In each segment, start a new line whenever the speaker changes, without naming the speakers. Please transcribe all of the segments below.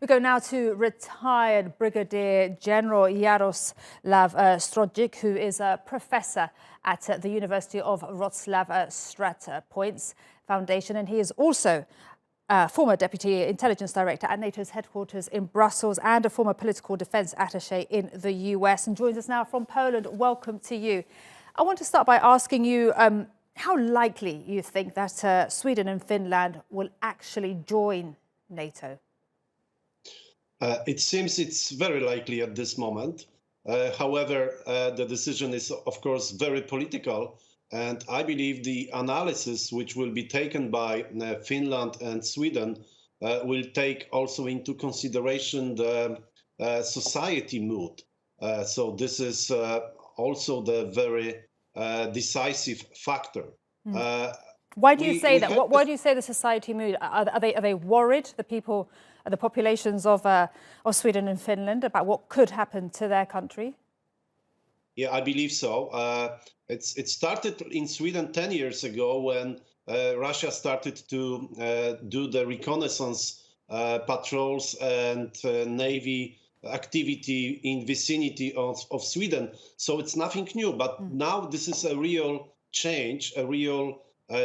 We go now to retired Brigadier General Jaroslaw Strozyk, who is a professor at the University of Wrocław Strata Points Foundation, and he is also former Deputy Intelligence Director at NATO's headquarters in Brussels and a former political defence attaché in the US, and joins us now from Poland. Welcome to you. I want to start by asking you how likely you think that Sweden and Finland will actually join NATO.
It seems it's very likely at this moment. However, the decision is, of course, very political. And I believe the analysis which will be taken by Finland and Sweden will take also into consideration the society mood. So this is also the very decisive factor.
Why do you say that? Why do you say the society mood? Are they worried, the people, the populations of Sweden and Finland, about what could happen to their country?
Yeah, I believe so. It started in Sweden 10 years ago when Russia started to do the reconnaissance patrols and Navy activity in vicinity of Sweden. So it's nothing new. But now this is a real change,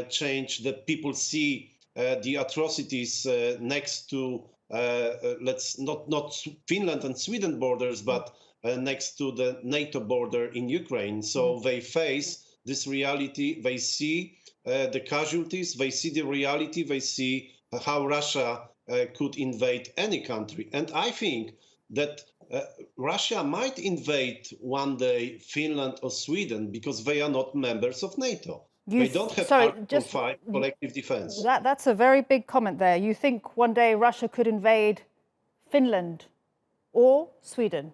change that people see the atrocities next to not Finland and Sweden borders, but next to the NATO border in Ukraine. So they face this reality. They see the casualties. They see the reality. They see how Russia could invade any country. And I think that Russia might invade one day Finland or Sweden because they are not members of NATO. They don't have Article 5 collective defense.
That's a very big comment there. You think one day Russia could invade Finland or Sweden?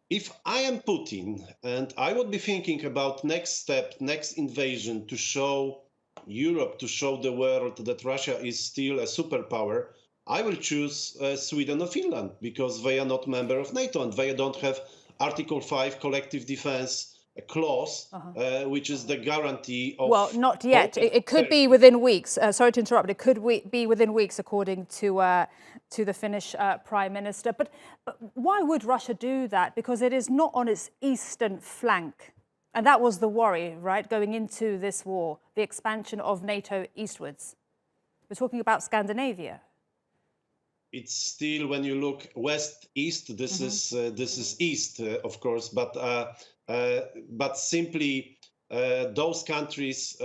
If I am Putin and I would be thinking about next step, next invasion to show Europe, to show the world that Russia is still a superpower, I will choose Sweden or Finland because they are not member of NATO and they don't have Article 5 collective defense clause, which is the guarantee of...
Well, not yet. It could be within weeks. Sorry to interrupt. It could be within weeks, according to the Finnish Prime Minister. But why would Russia do that? Because it is not on its eastern flank. And that was the worry, right, going into this war, the expansion of NATO eastwards. We're talking about Scandinavia.
It's still, when you look west-east, this is east, of course, but simply those countries,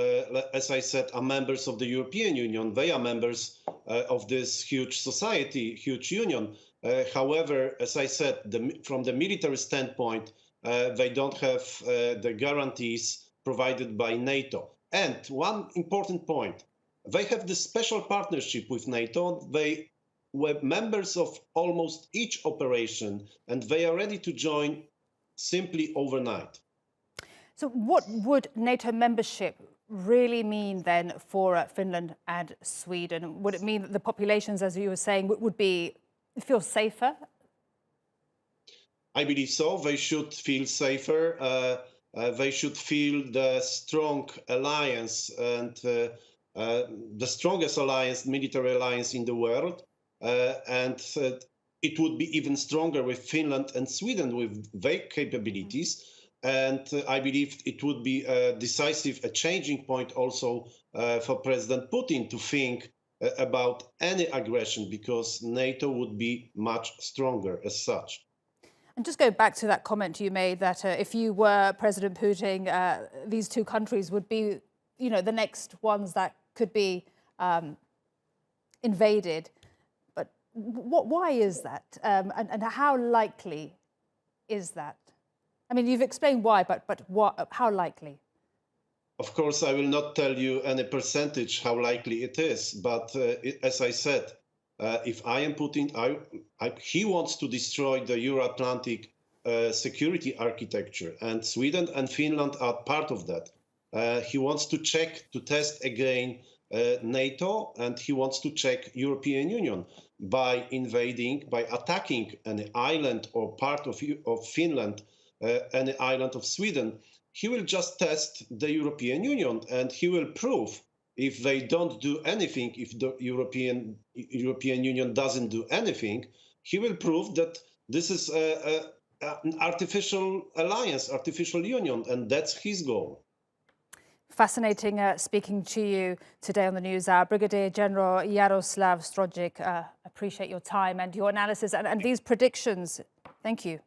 as I said, are members of the European Union. They are members of this huge society, huge union. However, as I said, from the military standpoint, they don't have the guarantees provided by NATO. And one important point, they have this special partnership with NATO. They were members of almost each operation, and they are ready to join simply overnight.
So what would NATO membership really mean then for Finland and Sweden? Would it mean that the populations, as you were saying, would feel safer?
I believe so. They should feel safer. They should feel the strong alliance and the strongest alliance, military alliance in the world. And it would be even stronger with Finland and Sweden with their capabilities. And I believe it would be a decisive, a changing point also for President Putin to think about any aggression, because NATO would be much stronger as such.
And just go back to that comment you made that if you were President Putin, these two countries would be, the next ones that could be invaded. Why is that? And how likely is that? I mean, you've explained why, but how likely?
Of course, I will not tell you any percentage how likely it is. But as I said, if I am Putin, he wants to destroy the Euro-Atlantic security architecture. And Sweden and Finland are part of that. He wants to test again NATO, and he wants to check European Union by attacking an island or part of Finland, any island of Sweden. He will just test the European Union, and he will prove if they don't do anything, if the European Union doesn't do anything, he will prove that this is an artificial alliance, artificial union, and that's his goal.
Fascinating speaking to you today on the News Hour. Brigadier General Jaroslaw Strozyk, appreciate your time and your analysis and these predictions. Thank you.